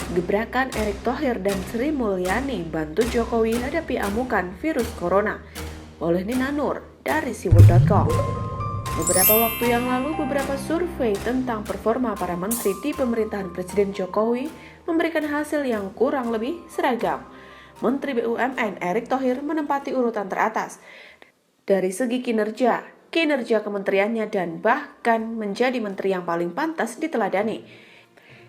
Gebrakan Erick Thohir dan Sri Mulyani bantu Jokowi hadapi amukan virus corona. Oleh Nina Nur dari siwut.com. Beberapa waktu yang lalu, beberapa survei tentang performa para menteri di pemerintahan Presiden Jokowi memberikan hasil yang kurang lebih seragam. Menteri BUMN Erick Thohir menempati urutan teratas dari segi kinerja kementeriannya dan bahkan menjadi menteri yang paling pantas diteladani.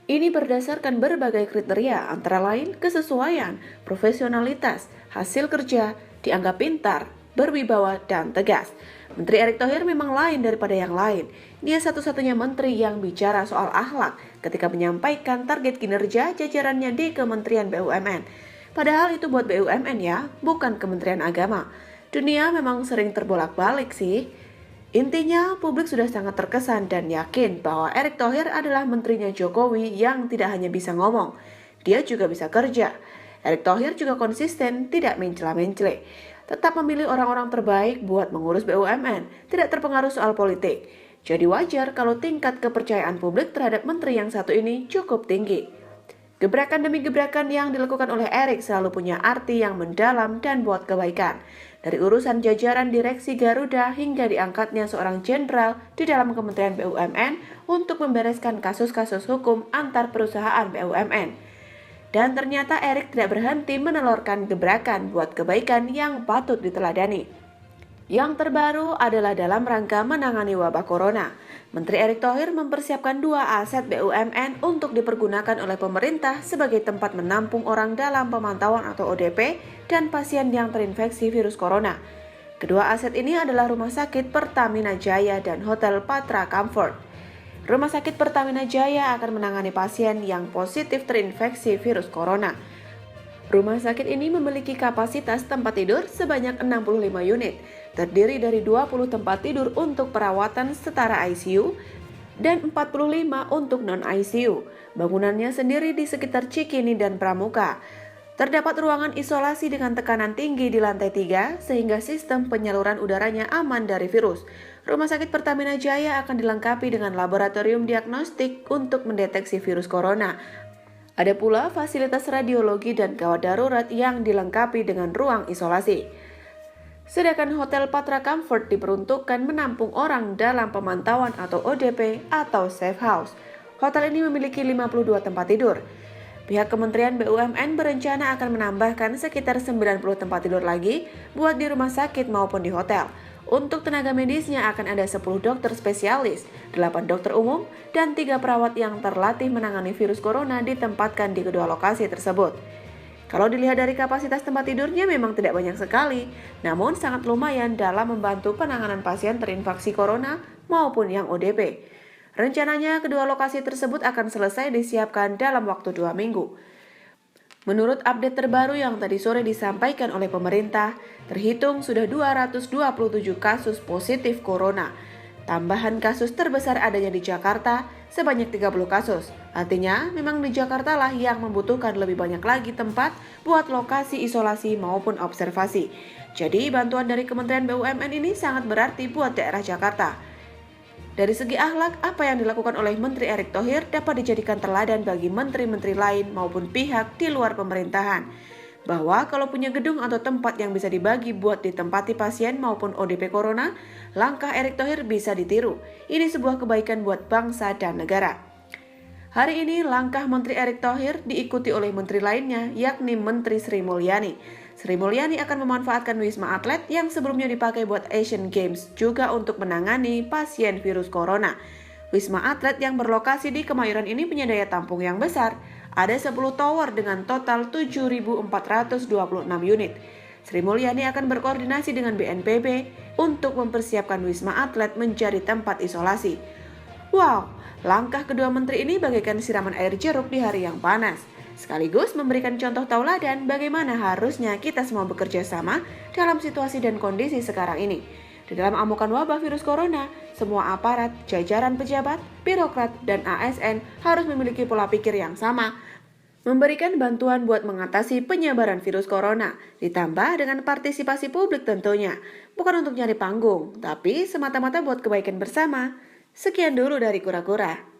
Ini berdasarkan berbagai kriteria, antara lain kesesuaian, profesionalitas, hasil kerja, dianggap pintar, berwibawa, dan tegas. Menteri Erick Thohir memang lain daripada yang lain. Dia satu-satunya menteri yang bicara soal akhlak ketika menyampaikan target kinerja jajarannya di Kementerian BUMN. Padahal itu buat BUMN ya, bukan Kementerian Agama. Dunia memang sering terbolak-balik sih. Intinya, publik sudah sangat terkesan dan yakin bahwa Erick Thohir adalah menterinya Jokowi yang tidak hanya bisa ngomong, dia juga bisa kerja. Erick Thohir juga konsisten, tidak mencela-mencela, tetap memilih orang-orang terbaik buat mengurus BUMN, tidak terpengaruh soal politik. Jadi wajar kalau tingkat kepercayaan publik terhadap menteri yang satu ini cukup tinggi. Gebrakan demi gebrakan yang dilakukan oleh Erick selalu punya arti yang mendalam dan buat kebaikan. Dari urusan jajaran direksi Garuda hingga diangkatnya seorang jenderal di dalam Kementerian BUMN untuk membereskan kasus-kasus hukum antar perusahaan BUMN. Dan ternyata Erick tidak berhenti menelurkan gebrakan buat kebaikan yang patut diteladani. Yang terbaru adalah dalam rangka menangani wabah corona. Menteri Erick Thohir mempersiapkan 2 aset BUMN untuk dipergunakan oleh pemerintah sebagai tempat menampung orang dalam pemantauan atau ODP dan pasien yang terinfeksi virus corona. Kedua aset ini adalah Rumah Sakit Pertamina Jaya dan Hotel Patra Comfort. Rumah Sakit Pertamina Jaya akan menangani pasien yang positif terinfeksi virus corona. Rumah sakit ini memiliki kapasitas tempat tidur sebanyak 65 unit, terdiri dari 20 tempat tidur untuk perawatan setara ICU dan 45 untuk non-ICU. Bangunannya sendiri di sekitar Cikini dan Pramuka. Terdapat ruangan isolasi dengan tekanan tinggi di lantai 3 sehingga sistem penyaluran udaranya aman dari virus. Rumah Sakit Pertamina Jaya akan dilengkapi dengan laboratorium diagnostik untuk mendeteksi virus corona. Ada pula fasilitas radiologi dan gawat darurat yang dilengkapi dengan ruang isolasi. Sedangkan Hotel Patra Comfort diperuntukkan menampung orang dalam pemantauan atau ODP atau safe house. Hotel ini memiliki 52 tempat tidur. Pihak Kementerian BUMN berencana akan menambahkan sekitar 90 tempat tidur lagi buat di rumah sakit maupun di hotel. Untuk tenaga medisnya akan ada 10 dokter spesialis, 8 dokter umum, dan 3 perawat yang terlatih menangani virus corona ditempatkan di kedua lokasi tersebut. Kalau dilihat dari kapasitas tempat tidurnya memang tidak banyak sekali, namun sangat lumayan dalam membantu penanganan pasien terinfeksi corona maupun yang ODP. Rencananya kedua lokasi tersebut akan selesai disiapkan dalam waktu 2 minggu. Menurut update terbaru yang tadi sore disampaikan oleh pemerintah, terhitung sudah 227 kasus positif corona. Tambahan kasus terbesar adanya di Jakarta sebanyak 30 kasus. Artinya memang di Jakarta lah yang membutuhkan lebih banyak lagi tempat buat lokasi isolasi maupun observasi. Jadi bantuan dari Kementerian BUMN ini sangat berarti buat daerah Jakarta. Dari segi akhlak, apa yang dilakukan oleh Menteri Erick Thohir dapat dijadikan teladan bagi menteri-menteri lain maupun pihak di luar pemerintahan. Bahwa kalau punya gedung atau tempat yang bisa dibagi buat ditempati pasien maupun ODP corona, langkah Erick Thohir bisa ditiru. Ini sebuah kebaikan buat bangsa dan negara. Hari ini langkah Menteri Erick Thohir diikuti oleh menteri lainnya, yakni Menteri Sri Mulyani. Sri Mulyani akan memanfaatkan Wisma Atlet yang sebelumnya dipakai buat Asian Games juga untuk menangani pasien virus corona. Wisma Atlet yang berlokasi di Kemayoran ini punya daya tampung yang besar. Ada 10 tower dengan total 7.426 unit. Sri Mulyani akan berkoordinasi dengan BNPB untuk mempersiapkan Wisma Atlet menjadi tempat isolasi. Wow, langkah kedua menteri ini bagaikan siraman air jeruk di hari yang panas. Sekaligus memberikan contoh tauladan bagaimana harusnya kita semua bekerja sama dalam situasi dan kondisi sekarang ini. Di dalam amukan wabah virus corona, semua aparat, jajaran pejabat, birokrat, dan ASN harus memiliki pola pikir yang sama, memberikan bantuan buat mengatasi penyebaran virus corona, ditambah dengan partisipasi publik tentunya. Bukan untuk nyari panggung, tapi semata-mata buat kebaikan bersama. Sekian dulu dari Kura-Kura.